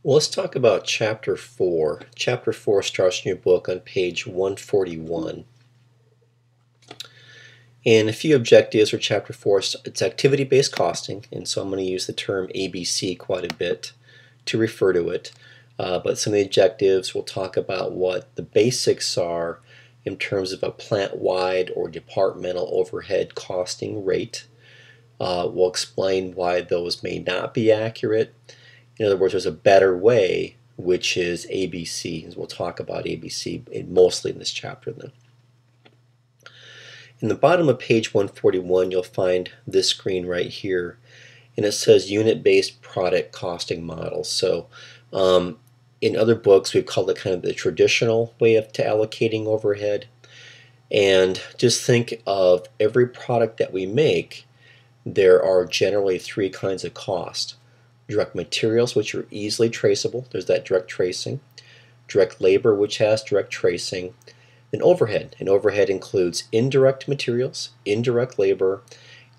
Well, let's talk about Chapter 4. Chapter 4 starts in your book on page 141. And a few objectives for Chapter 4. It's activity-based costing, and so I'm going to use the term ABC quite a bit to refer to it. But some of the objectives, we'll talk about what the basics are in terms of a plant-wide or departmental overhead costing rate. We'll explain why those may not be accurate. In other words, there's a better way, which is ABC. We'll talk about ABC mostly in this chapter then. In the bottom of page 141, you'll find this screen right here, and it says unit-based product costing model. So in other books, we've called it kind of the traditional way of allocating overhead. And just think of every product that we make, there are generally three kinds of cost. Direct materials, which are easily traceable, there's that direct tracing. Direct labor, which has direct tracing. Then overhead, and overhead includes indirect materials, indirect labor,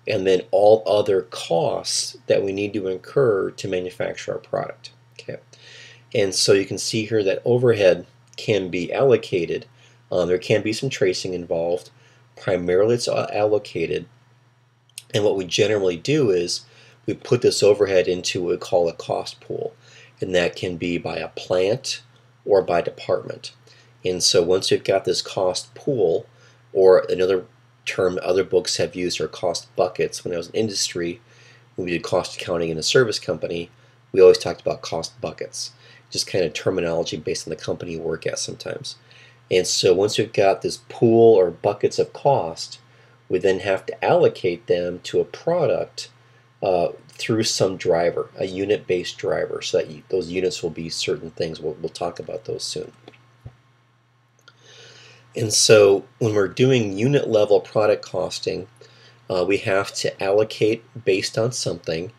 and then all other costs that we need to incur to manufacture our product. Okay, and so you can see here that overhead can be allocated. There can be some tracing involved. Primarily it's allocated, and what we generally do is we put this overhead into what we call a cost pool, and that can be by a plant or by department. And so once you've got this cost pool, or another term other books have used are cost buckets. When I was in industry, when we did cost accounting in a service company, we always talked about cost buckets, just kind of terminology based on the company you work at sometimes. And so once we've got this pool or buckets of cost, we then have to allocate them to a product through some driver, a unit-based driver, so that those units will be certain things. We'll talk about those soon. And so when we're doing unit level product costing, we have to allocate based on something,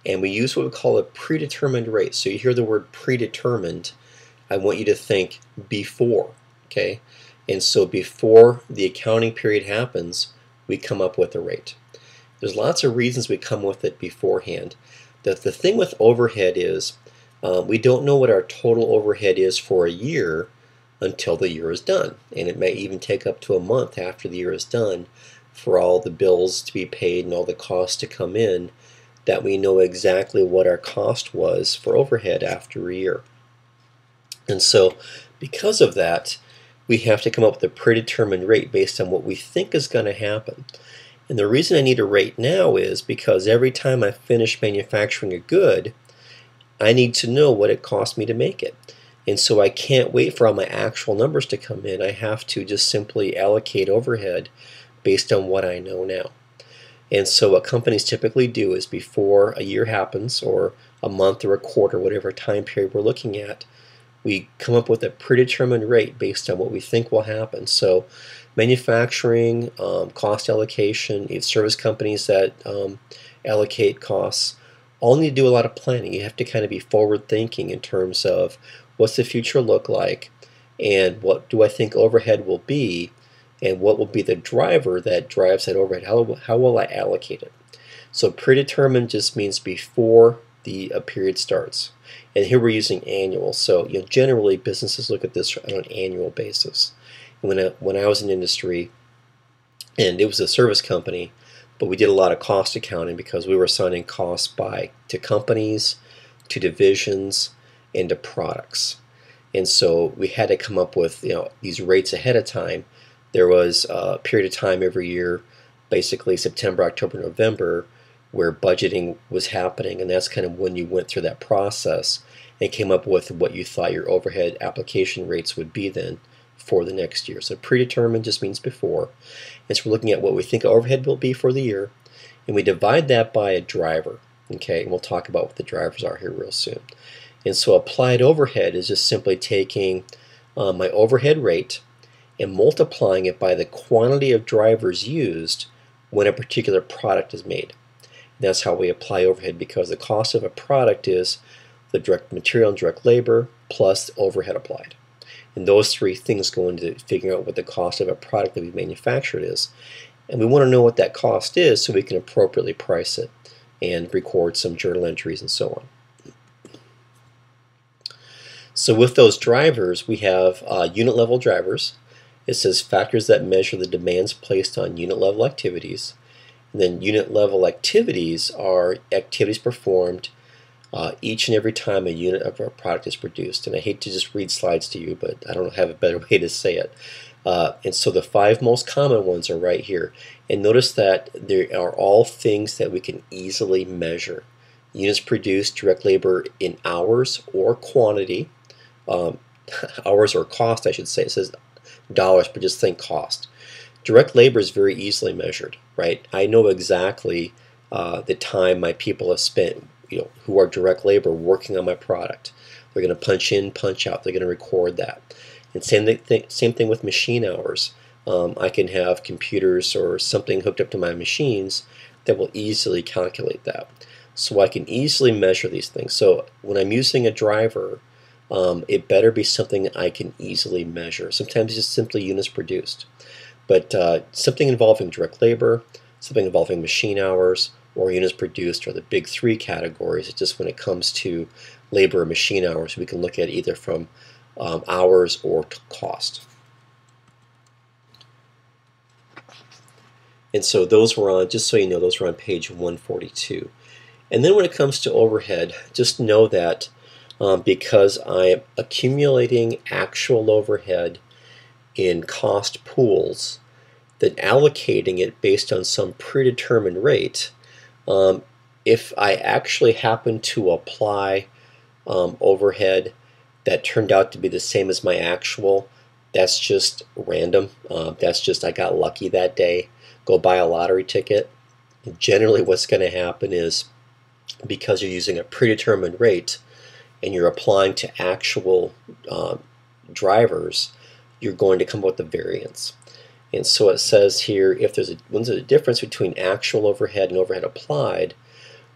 and we use what we call a predetermined rate. So you hear the word predetermined, I want you to think before, okay? And so before the accounting period happens, we come up with a rate. There's lots of reasons we come with it beforehand. The thing with overhead is we don't know what our total overhead is for a year until the year is done, and it may even take up to a month after the year is done for all the bills to be paid and all the costs to come in, that we know exactly what our cost was for overhead after a year. And so because of that, we have to come up with a predetermined rate based on what we think is going to happen. And the reason I need a rate now is because every time I finish manufacturing a good, I need to know what it cost me to make it. And so I can't wait for all my actual numbers to come in. I have to just simply allocate overhead based on what I know now. And so what companies typically do is before a year happens, or a month or a quarter, whatever time period we're looking at, we come up with a predetermined rate based on what we think will happen. So manufacturing, cost allocation, service companies that allocate costs, all need to do a lot of planning. You have to kind of be forward thinking in terms of what's the future look like, and what do I think overhead will be, and what will be the driver that drives that overhead. How will I allocate it? So predetermined just means before the period starts. And here we're using annual. So generally businesses look at this on an annual basis. When I was in industry, and it was a service company, but we did a lot of cost accounting because we were assigning costs to companies, to divisions, and to products. And so we had to come up with these rates ahead of time. There was a period of time every year, basically September, October, November, where budgeting was happening, and that's kind of when you went through that process and came up with what you thought your overhead application rates would be then for the next year. So predetermined just means before. And so we're looking at what we think overhead will be for the year, and we divide that by a driver. Okay, and we'll talk about what the drivers are here real soon. And so applied overhead is just simply taking my overhead rate and multiplying it by the quantity of drivers used when a particular product is made. And that's how we apply overhead, because the cost of a product is the direct material and direct labor plus overhead applied. And those three things go into figuring out what the cost of a product that we've manufactured is. And we want to know what that cost is so we can appropriately price it and record some journal entries and so on. So with those drivers, we have unit level drivers. It says factors that measure the demands placed on unit level activities. And then unit level activities are activities performed each and every time a unit of our product is produced. And I hate to just read slides to you, but I don't have a better way to say it. And so the 5 most common ones are right here. And notice that there are all things that we can easily measure. Units produced, direct labor in hours or quantity, hours or cost I should say. It says dollars, but just think cost. Direct labor is very easily measured, right? I know exactly the time my people have spent, who are direct labor working on my product. They're going to punch in, punch out. They're going to record that. And same thing with machine hours. I can have computers or something hooked up to my machines that will easily calculate that. So I can easily measure these things. So when I'm using a driver, it better be something I can easily measure. Sometimes it's just simply units produced. But something involving direct labor, something involving machine hours, or units produced are the big 3 categories. It's just when it comes to labor or machine hours, we can look at either from hours or cost. And so those were on, just so you know, those were on page 142. And then when it comes to overhead, just know that because I am accumulating actual overhead in cost pools, then allocating it based on some predetermined rate, if I actually happen to apply overhead that turned out to be the same as my actual, that's just random. That's just I got lucky that day. Go buy a lottery ticket. And generally what's going to happen is, because you're using a predetermined rate and you're applying to actual drivers, you're going to come up with the variance. And so it says here, if there's a difference between actual overhead and overhead applied,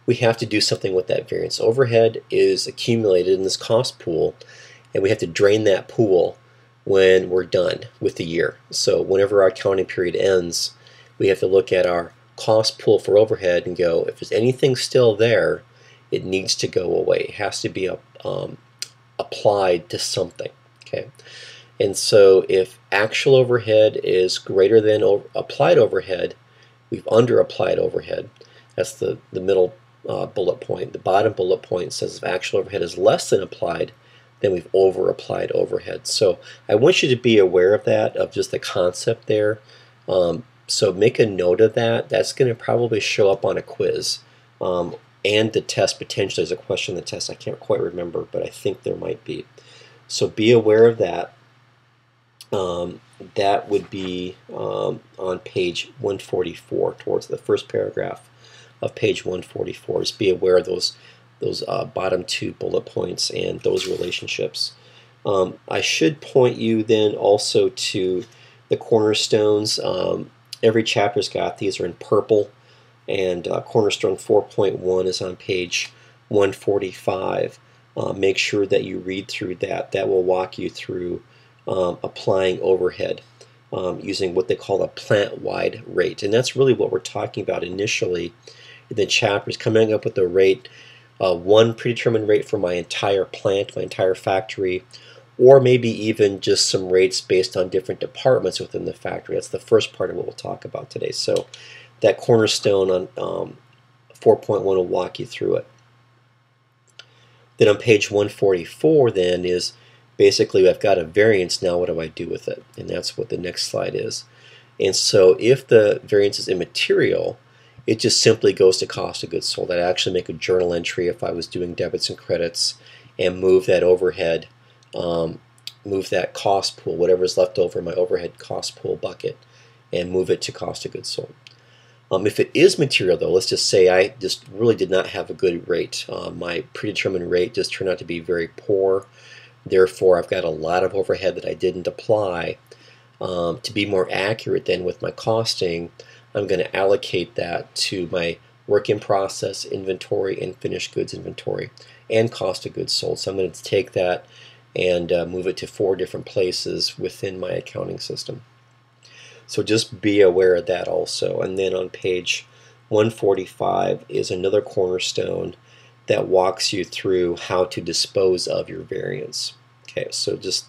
we have to do something with that variance. Overhead is accumulated in this cost pool, and we have to drain that pool when we're done with the year. So whenever our accounting period ends, we have to look at our cost pool for overhead and go, if there's anything still there, it needs to go away. It has to be applied to something. Okay. And so if actual overhead is greater than applied overhead, we've under-applied overhead. That's the middle bullet point. The bottom bullet point says if actual overhead is less than applied, then we've over-applied overhead. So I want you to be aware of that, of just the concept there. So make a note of that. That's going to probably show up on a quiz. And the test, potentially, there's a question in the test. I can't quite remember, but I think there might be. So be aware of that. That would be on page 144, towards the first paragraph of page 144. Just be aware of those bottom 2 bullet points and those relationships. I should point you then also to the cornerstones. Every chapter's got these are in purple, and cornerstone 4.1 is on page 145. Make sure that you read through that. That will walk you through applying overhead using what they call a plant-wide rate. And that's really what we're talking about initially in the chapters, coming up with a rate, one predetermined rate for my entire plant, my entire factory, or maybe even just some rates based on different departments within the factory. That's the first part of what we'll talk about today. So that cornerstone on 4.1 will walk you through it. Then on page 144 then is basically I've got a variance now, what do I do with it? And that's what the next slide is. And so if the variance is immaterial, it just simply goes to cost of goods sold. I'd actually make a journal entry if I was doing debits and credits and move that overhead, move that cost pool, whatever's left over in my overhead cost pool bucket, and move it to cost of goods sold. If it is material though, let's just say I just really did not have a good rate. My predetermined rate just turned out to be very poor. Therefore, I've got a lot of overhead that I didn't apply. To be more accurate then with my costing, I'm going to allocate that to my work in process inventory and finished goods inventory and cost of goods sold. So I'm going to take that and move it to 4 different places within my accounting system. So just be aware of that also. And then on page 145 is another cornerstone that walks you through how to dispose of your variance. Okay, so just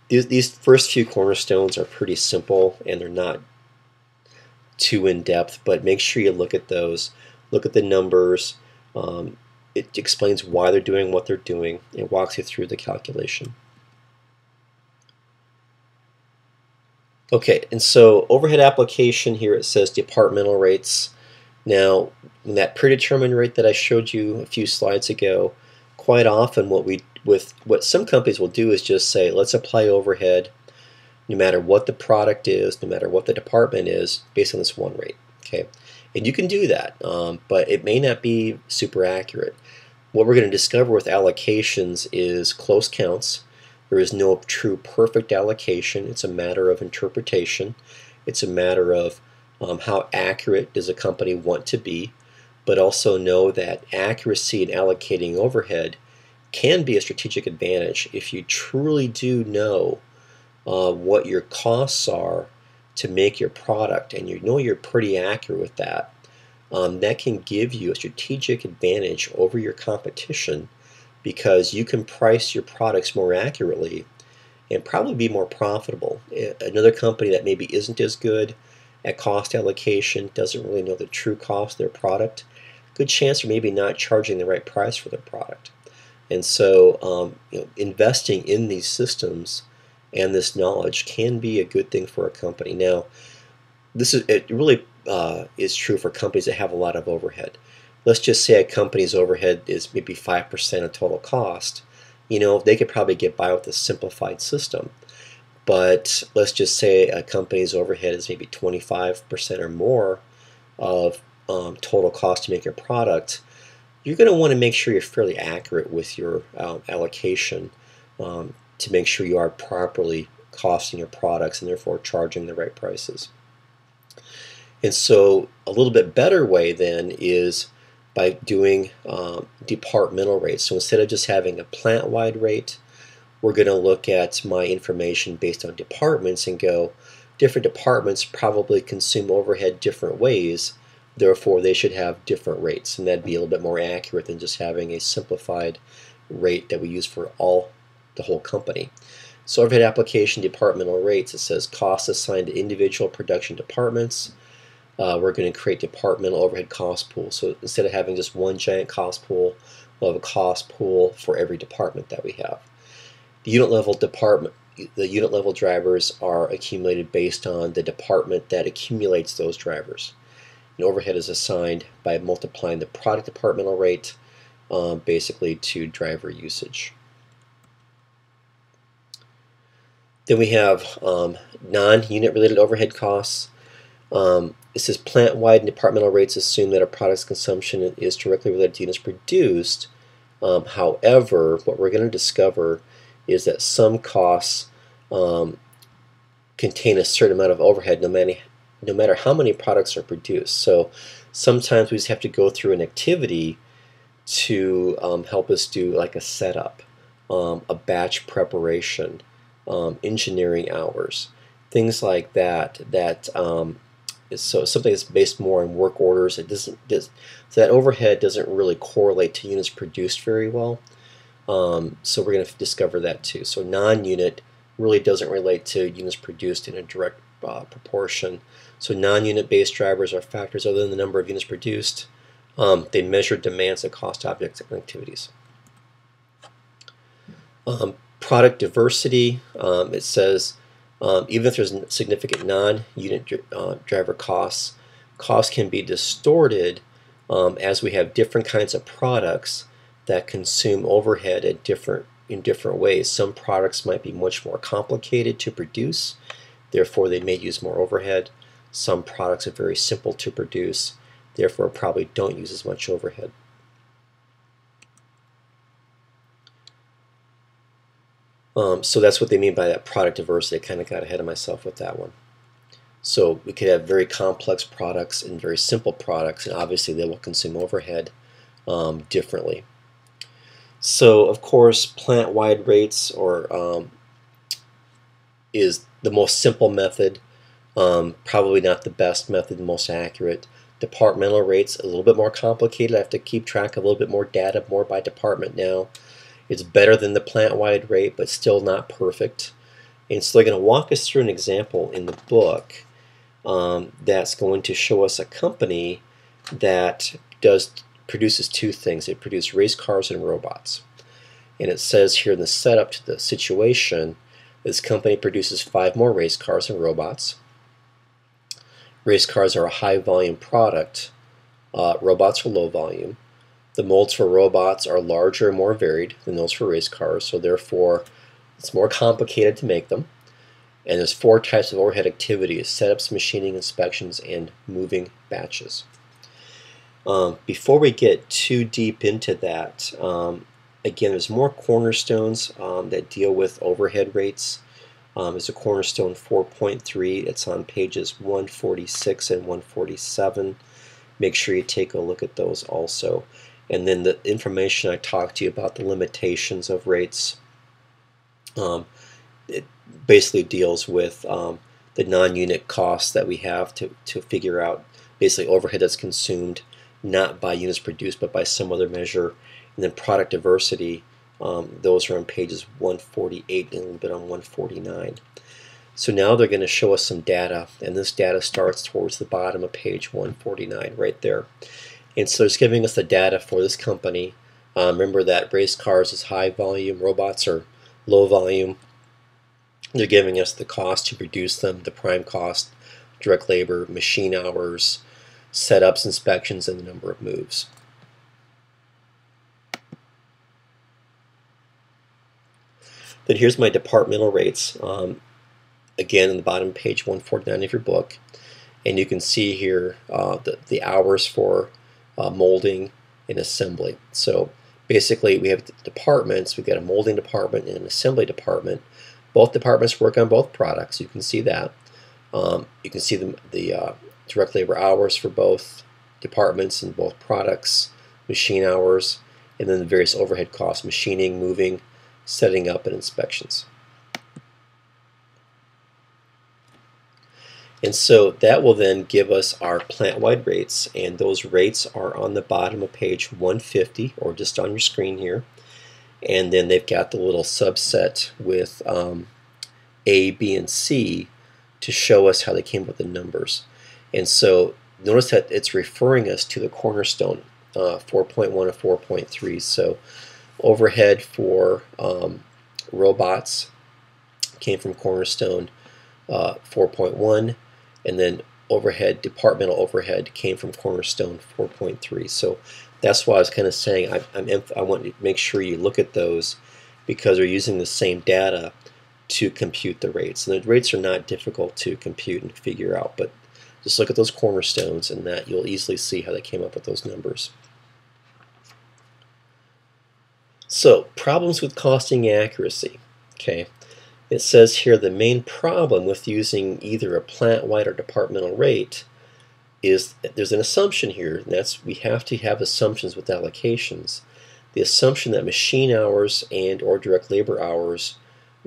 these first few cornerstones are pretty simple and they're not too in-depth, but make sure you look at those. Look at the numbers. It explains why they're doing what they're doing. It walks you through the calculation. Okay, and so overhead application here, it says departmental rates. Now, in that predetermined rate that I showed you a few slides ago, quite often what some companies will do is just say, let's apply overhead no matter what the product is, no matter what the department is, based on this one rate. Okay, and you can do that, but it may not be super accurate. What we're going to discover with allocations is close counts. There is no true perfect allocation. It's a matter of interpretation. It's a matter of how accurate does a company want to be, but also know that accuracy in allocating overhead can be a strategic advantage if you truly do know what your costs are to make your product, and you know you're pretty accurate with that. That can give you a strategic advantage over your competition because you can price your products more accurately and probably be more profitable. Another company that maybe isn't as good at cost allocation, doesn't really know the true cost of their product, good chance they're maybe not charging the right price for their product. And so investing in these systems and this knowledge can be a good thing for a company. Now, it really is true for companies that have a lot of overhead. Let's just say a company's overhead is maybe 5% of total cost. They could probably get by with a simplified system. But let's just say a company's overhead is maybe 25% or more of total cost to make your product. You're going to want to make sure you're fairly accurate with your allocation to make sure you are properly costing your products and therefore charging the right prices. And so a little bit better way then is by doing departmental rates. So instead of just having a plant-wide rate, we're going to look at my information based on departments and go, different departments probably consume overhead different ways, therefore they should have different rates, and that'd be a little bit more accurate than just having a simplified rate that we use for the whole company. So overhead application departmental rates, it says costs assigned to individual production departments. We're going to create departmental overhead cost pool. So instead of having just one giant cost pool, we'll have a cost pool for every department that we have. The unit level drivers are accumulated based on the department that accumulates those drivers. And overhead is assigned by multiplying the product departmental rate basically to driver usage. Then we have non-unit related overhead costs. It says plant-wide and departmental rates assume that a product's consumption is directly related to units produced. However, what we're going to discover is that some costs contain a certain amount of overhead no matter how many products are produced. So sometimes we just have to go through an activity to help us do like a setup, a batch preparation, engineering hours, things like that. So something that's based more on work orders. So that overhead doesn't really correlate to units produced very well. So we're going to discover that too. So non-unit really doesn't relate to units produced in a direct proportion. So non-unit based drivers are factors other than the number of units produced. They measure demands and cost objects and activities. Product diversity, it says even if there's significant non-unit driver costs, costs can be distorted as we have different kinds of products that consume overhead in different ways. Some products might be much more complicated to produce, therefore they may use more overhead. Some products are very simple to produce, therefore probably don't use as much overhead. So that's what they mean by that product diversity. I kind of got ahead of myself with that one. So we could have very complex products and very simple products, and obviously they will consume overhead differently. So of course plant-wide rates is the most simple method, probably not the best method, the most accurate. Departmental rates a little bit more complicated. I have to keep track of a little bit more data, more by department now. It's better than the plant-wide rate, but still not perfect. And so they're going to walk us through an example in the book that's going to show us a company that produces two things. It produces race cars and robots. And it says here in the setup to the situation, this company produces 5 more race cars and robots. Race cars are a high volume product. Robots are low volume. The molds for robots are larger and more varied than those for race cars, so therefore it's more complicated to make them. And there's 4 types of overhead activities: setups, machining, inspections, and moving batches. Before we get too deep into that, again, there's more cornerstones that deal with overhead rates. There's a cornerstone 4.3. It's on pages 146 and 147. Make sure you take a look at those also. And then the information I talked to you about, the limitations of rates, it basically deals with the non-unit costs that we have to figure out basically overhead that's consumed not by units produced but by some other measure. And then product diversity, those are on pages 148 and a little bit on 149. So now they're going to show us some data, and this data starts towards the bottom of page 149 right there. And so it's giving us the data for this company. Remember that race cars is high volume, robots are low volume. They're giving us the cost to produce them, the prime cost, direct labor, machine hours, setups, inspections, and the number of moves. Then here's my departmental rates. Again, in the bottom of page 149 of your book. And you can see here the hours for molding and assembly. So basically we have departments. We've got a molding department and an assembly department. Both departments work on both products. You can see that. You can see the direct labor hours for both departments and both products, machine hours, and then the various overhead costs: machining, moving, setting up, and inspections. And so that will then give us our plant-wide rates, and those rates are on the bottom of page 150, or just on your screen here. And then they've got the little subset with A, B, and C to show us how they came up with the numbers. And so notice that it's referring us to the cornerstone, 4.1 and 4.3. So overhead for robots came from cornerstone 4.1, and then overhead, departmental overhead, came from cornerstone 4.3. So that's why I was kind of saying I want to make sure you look at those, because they're using the same data to compute the rates. And the rates are not difficult to compute and figure out, but just look at those cornerstones, and that you'll easily see how they came up with those numbers. So, problems with costing accuracy. Okay. It says here the main problem with using either a plant-wide or departmental rate is there's an assumption here, and that's we have to have assumptions with allocations. The assumption that machine hours and or direct labor hours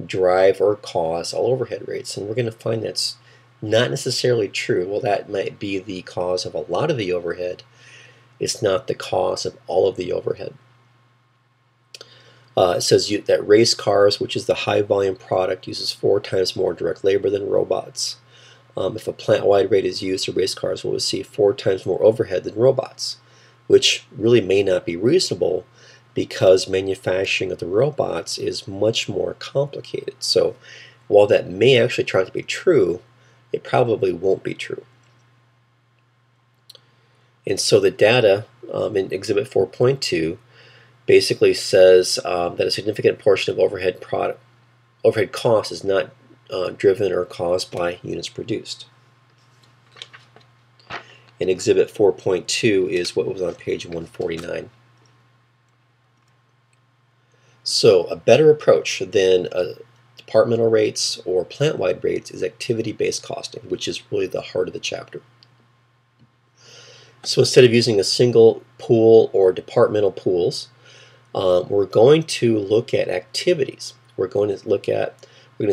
drive or cause all overhead rates, and we're going to find that's not necessarily true. Well, that might be the cause of a lot of the overhead. It's not the cause of all of the overhead. It says that race cars, which is the high volume product, uses 4 times more direct labor than robots. If a plant-wide rate is used, the race cars will receive 4 times more overhead than robots, which really may not be reasonable because manufacturing of the robots is much more complicated. So while that may actually turn out to be true, it probably won't be true. And so the data in Exhibit 4.2 basically says that a significant portion of overhead cost is not driven or caused by units produced. And Exhibit 4.2 is what was on page 149. So a better approach than departmental rates or plant-wide rates is activity-based costing, which is really the heart of the chapter. So instead of using a single pool or departmental pools, we're going to look at activities. We're going to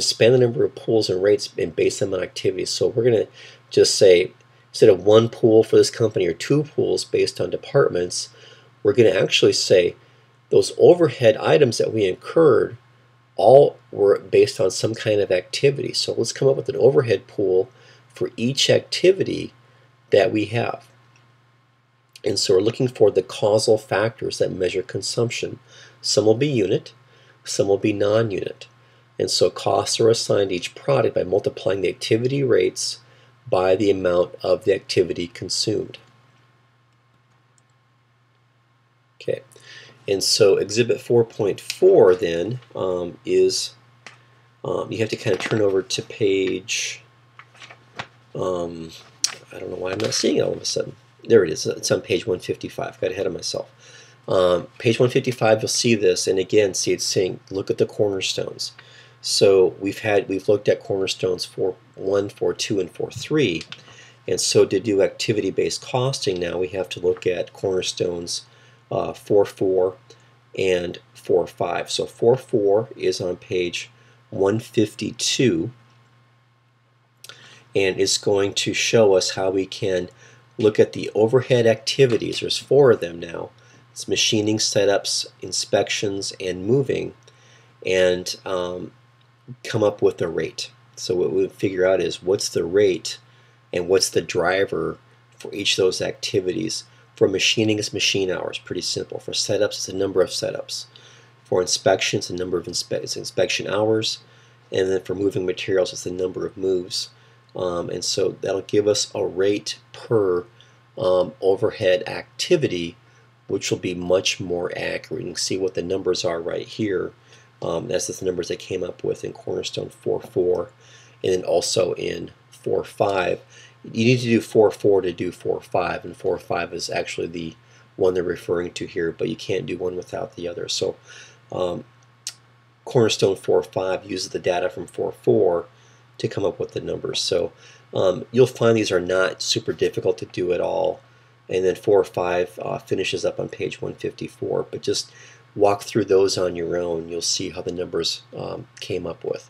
span the number of pools and rates and base them on activities. So we're going to just say, instead of 1 pool for this company or 2 pools based on departments, we're going to actually say those overhead items that we incurred all were based on some kind of activity. So let's come up with an overhead pool for each activity that we have. And so we're looking for the causal factors that measure consumption. Some will be unit, some will be non-unit. And so costs are assigned to each product by multiplying the activity rates by the amount of the activity consumed. Okay, and so Exhibit 4.4 then is, you have to kind of turn over to page, I don't know why I'm not seeing it all of a sudden. There it is. It's on page 155. Got ahead of myself. Page 155, you'll see this, and again, see it's saying look at the cornerstones. So we've looked at cornerstones 4.1, 4.2, and 4.3, and so to do activity-based costing now we have to look at cornerstones 4.4 and 4.5. So 4.4 is on page 152, and it's going to show us how we can look at the overhead activities. There's 4 of them now. It's machining, setups, inspections, and moving, and come up with a rate. So what we figure out is what's the rate and what's the driver for each of those activities. For machining, it's machine hours, pretty simple. For setups, it's the number of setups. For inspections, the number of inspection hours. And then for moving materials, it's the number of moves. And so that'll give us a rate per overhead activity, which will be much more accurate. You can see what the numbers are right here. That's the numbers they came up with in Cornerstone 4.4 and then also in 4.5. You need to do 4.4 to do 4.5, and 4.5 is actually the one they're referring to here, but you can't do one without the other. So Cornerstone 4.5 uses the data from 4.4 to come up with the numbers. So you'll find these are not super difficult to do at all. And then 4.5 finishes up on page 154, but just walk through those on your own. You'll see how the numbers came up with.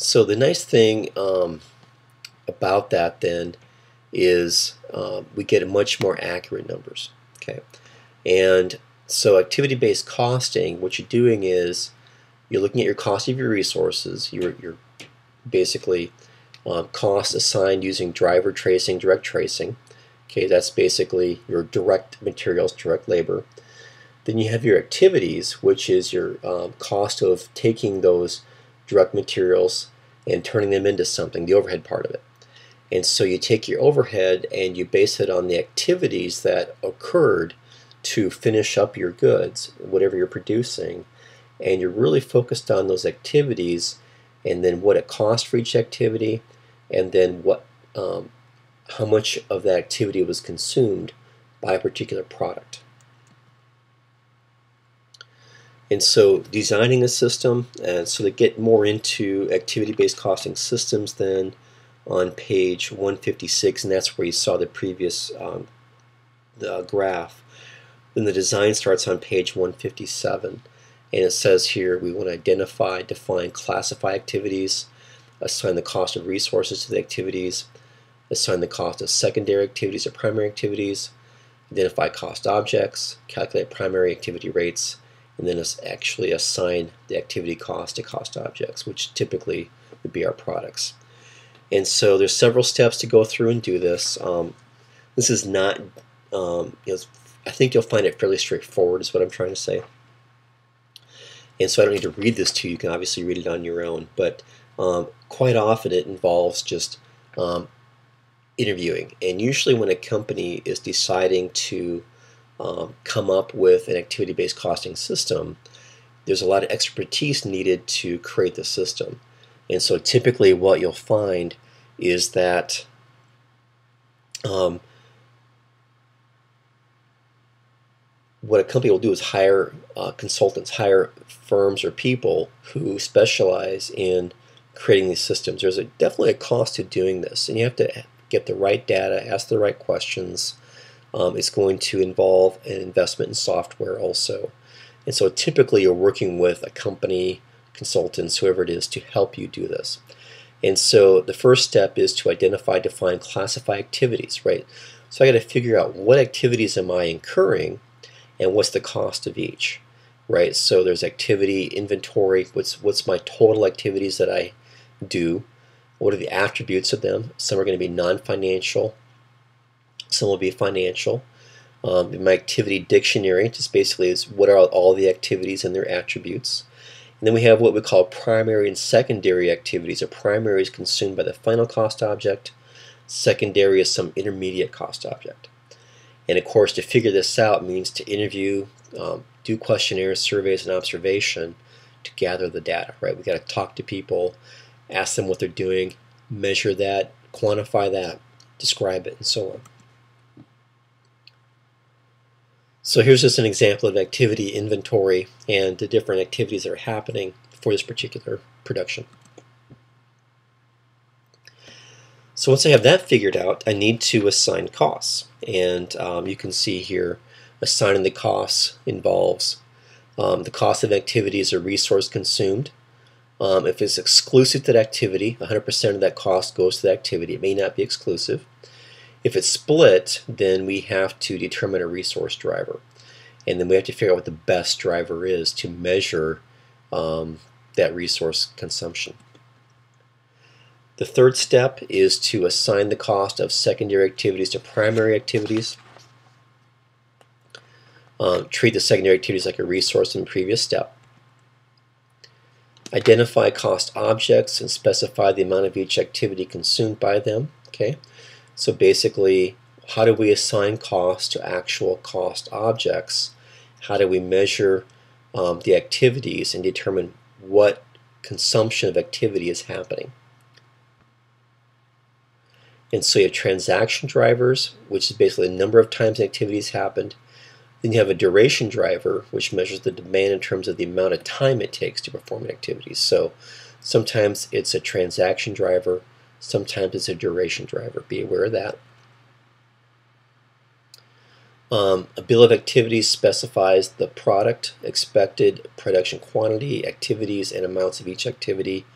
So the nice thing about that then is we get much more accurate numbers. Okay, and so activity-based costing, what you're doing is you're looking at your cost of your resources. You're basically cost assigned using driver tracing, direct tracing. Okay, that's basically your direct materials, direct labor. Then you have your activities, which is your cost of taking those direct materials and turning them into something, the overhead part of it. And so you take your overhead and you base it on the activities that occurred to finish up your goods, whatever you're producing, and you're really focused on those activities and then what it cost for each activity, and then what how much of that activity was consumed by a particular product. And so designing a system, and so to get more into activity-based costing systems then on page 156, and that's where you saw the previous the graph. Then the design starts on page 157, and it says here we want to identify, define, classify activities, assign the cost of resources to the activities, assign the cost of secondary activities or primary activities, identify cost objects, calculate primary activity rates, and then actually assign the activity cost to cost objects, which typically would be our products. And so there's several steps to go through and do this. This is not, I think you'll find it fairly straightforward is what I'm trying to say. And so I don't need to read this to you. You can obviously read it on your own, but quite often it involves just interviewing. And usually when a company is deciding to come up with an activity-based costing system, there's a lot of expertise needed to create the system. And so typically what you'll find is that what a company will do is hire consultants, hire firms or people who specialize in creating these systems. There's definitely a cost to doing this, and you have to get the right data, ask the right questions. It's going to involve an investment in software also. And so typically you're working with a company, consultants, whoever it is, to help you do this. And so the first step is to identify, define, classify activities, right? So I got to figure out what activities am I incurring and what's the cost of each, right? So there's activity inventory, what's my total activities that I do, what are the attributes of them. Some are going to be non-financial, some will be financial. My activity dictionary just basically is what are all the activities and their attributes. And then we have what we call primary and secondary activities. A primary is consumed by the final cost object. Secondary is some intermediate cost object. And of course, to figure this out means to interview, do questionnaires, surveys, and observation to gather the data, right? We've got to talk to people, ask them what they're doing, measure that, quantify that, describe it, and so on. So here's just an example of activity inventory and the different activities that are happening for this particular production. So once I have that figured out, I need to assign costs. And you can see here, assigning the costs involves the cost of activities or resource consumed. If it's exclusive to that activity, 100% of that cost goes to the activity. It may not be exclusive. If it's split, then we have to determine a resource driver. And then we have to figure out what the best driver is to measure that resource consumption. The third step is to assign the cost of secondary activities to primary activities. Treat the secondary activities like a resource in the previous step. Identify cost objects and specify the amount of each activity consumed by them. Okay, so basically, how do we assign cost to actual cost objects? How do we measure the activities and determine what consumption of activity is happening? And so you have transaction drivers, which is basically the number of times activities happened. Then you have a duration driver, which measures the demand in terms of the amount of time it takes to perform an activity. So sometimes it's a transaction driver, sometimes it's a duration driver. Be aware of that. A bill of activities specifies the product, expected production quantity, activities, and amounts of each activity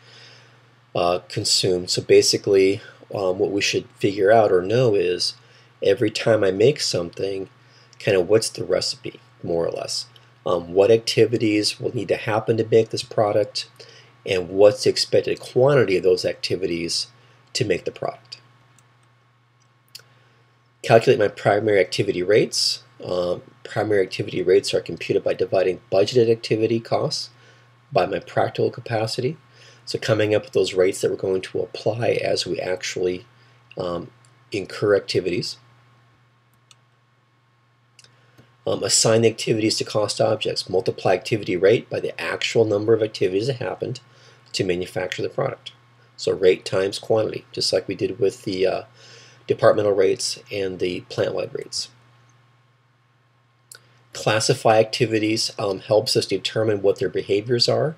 consumed. So basically, what we should figure out or know is every time I make something, kind of what's the recipe, more or less. What activities will need to happen to make this product, and what's the expected quantity of those activities to make the product. Calculate my primary activity rates. Primary activity rates are computed by dividing budgeted activity costs by my practical capacity. So coming up with those rates that we're going to apply as we actually incur activities. Assign the activities to cost objects. Multiply activity rate by the actual number of activities that happened to manufacture the product. So rate times quantity, just like we did with the departmental rates and the plant-wide rates. Classify activities helps us determine what their behaviors are.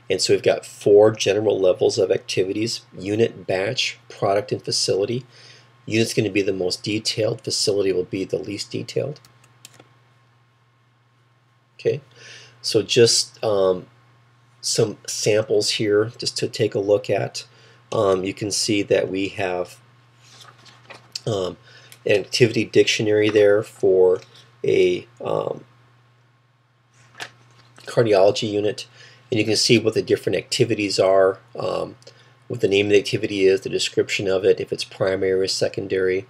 And so we've got 4 general levels of activities: unit, batch, product, and facility. Unit's going to be the most detailed, facility will be the least detailed. Okay, so just some samples here just to take a look at. You can see that we have an activity dictionary there for a cardiology unit, and you can see what the different activities are, what the name of the activity is, the description of it, if it's primary or secondary,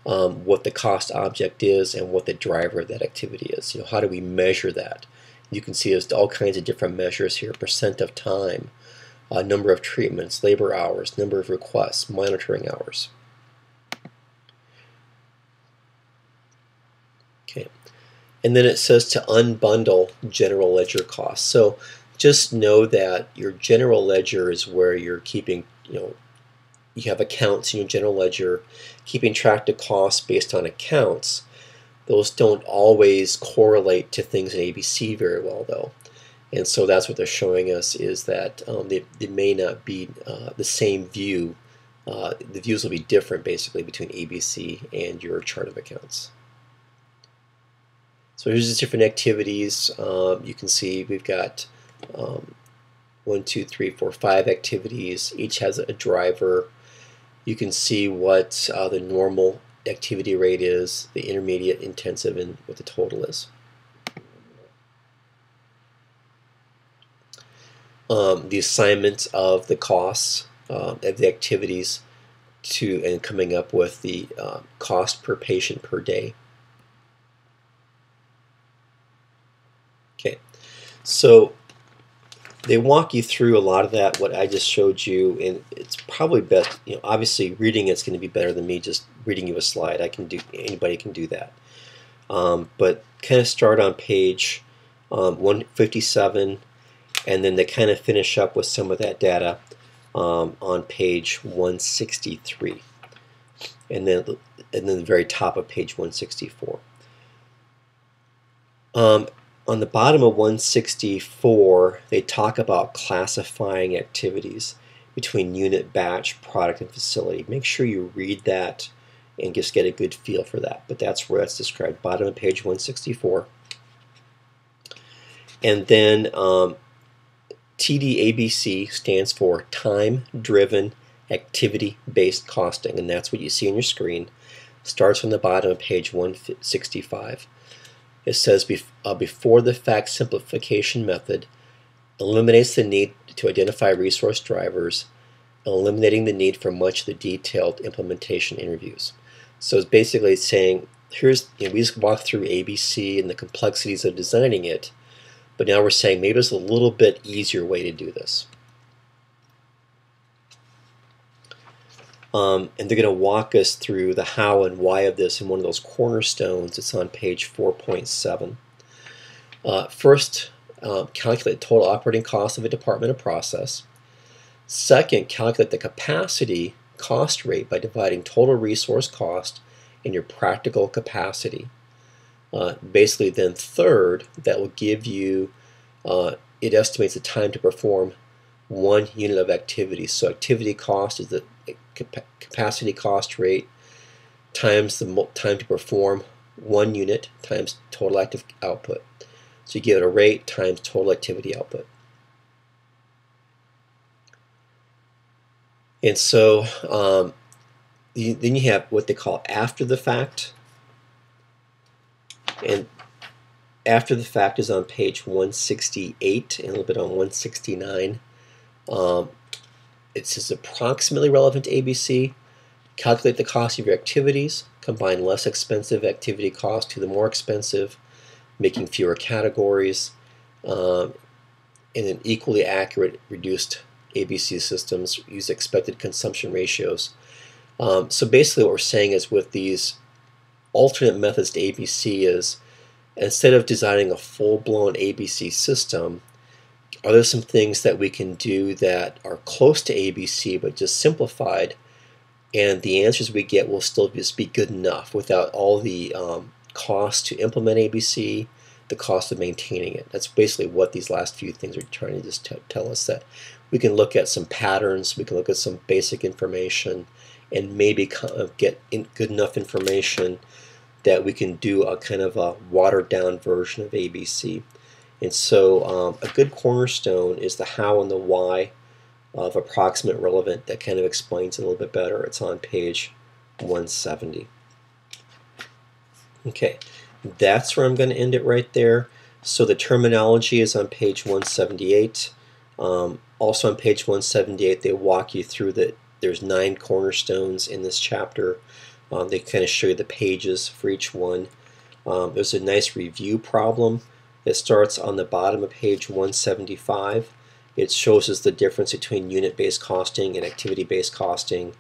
what the cost object is, and what the driver of that activity is. You know, how do we measure that? You can see there's all kinds of different measures here: percent of time, number of treatments, labor hours, number of requests, monitoring hours. Okay, and then it says to unbundle general ledger costs. So just know that your general ledger is where you're keeping, you have accounts in your general ledger, keeping track of costs based on accounts. Those don't always correlate to things in ABC very well, though. And so that's what they're showing us, is that they may not be the same view. The views will be different, basically, between ABC and your chart of accounts. So here's the different activities. You can see we've got 1, 2, 3, 4, 5 activities. Each has a driver. You can see what the normal the activity rate is, the intermediate, intensive, and what the total is. The assignment of the costs of the activities and coming up with the cost per patient per day. Okay, so they walk you through a lot of that, what I just showed you, and it's probably best, obviously reading it's going to be better than me just reading you a slide. Anybody can do that. But kind of start on page 157, and then they kind of finish up with some of that data on page 163, and then the very top of page 164. On the bottom of 164, they talk about classifying activities between unit, batch, product, and facility. Make sure you read that and just get a good feel for that. But that's where that's described, bottom of page 164. And then TDABC stands for Time-Driven Activity-Based Costing, and that's what you see on your screen. Starts from the bottom of page 165. It says, before the fact simplification method eliminates the need to identify resource drivers, eliminating the need for much of the detailed implementation interviews. So it's basically saying, we just walked through ABC and the complexities of designing it, but now we're saying maybe there's a little bit easier way to do this. And they're going to walk us through the how and why of this in one of those cornerstones. It's on page 4.7. First, calculate total operating cost of a department or process. Second, calculate the capacity cost rate by dividing total resource cost and your practical capacity. Basically, then third, that will give you, it estimates the time to perform one unit of activity. So activity cost is the capacity cost rate times the time to perform one unit times total active output. So you give it a rate times total activity output. And so then you have what they call after the fact. And after the fact is on page 168 and a little bit on 169. It says approximately relevant to ABC. Calculate the cost of your activities. Combine less expensive activity cost to the more expensive, making fewer categories. And then equally accurate reduced ABC systems use expected consumption ratios. So basically what we're saying is with these alternate methods to ABC is instead of designing a full-blown ABC system, are there some things that we can do that are close to ABC but just simplified, and the answers we get will still just be good enough without all the cost to implement ABC, the cost of maintaining it. That's basically what these last few things are trying to just tell us, that we can look at some patterns, we can look at some basic information, and maybe get good enough information that we can do a kind of a watered down version of ABC. And so a good cornerstone is the how and the why of approximate relevant. That kind of explains it a little bit better. It's on page 170. Okay, that's where I'm going to end it right there. So the terminology is on page 178. Also on page 178, they walk you through that there's 9 cornerstones in this chapter. They kind of show you the pages for each one. There's a nice review problem. It starts on the bottom of page 175. It shows us the difference between unit-based costing and activity-based costing,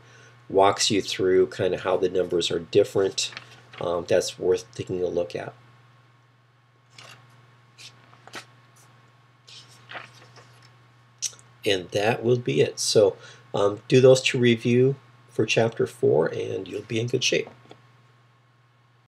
walks you through kind of how the numbers are different. That's worth taking a look at. And that will be it. So do those to review for chapter 4 and you'll be in good shape.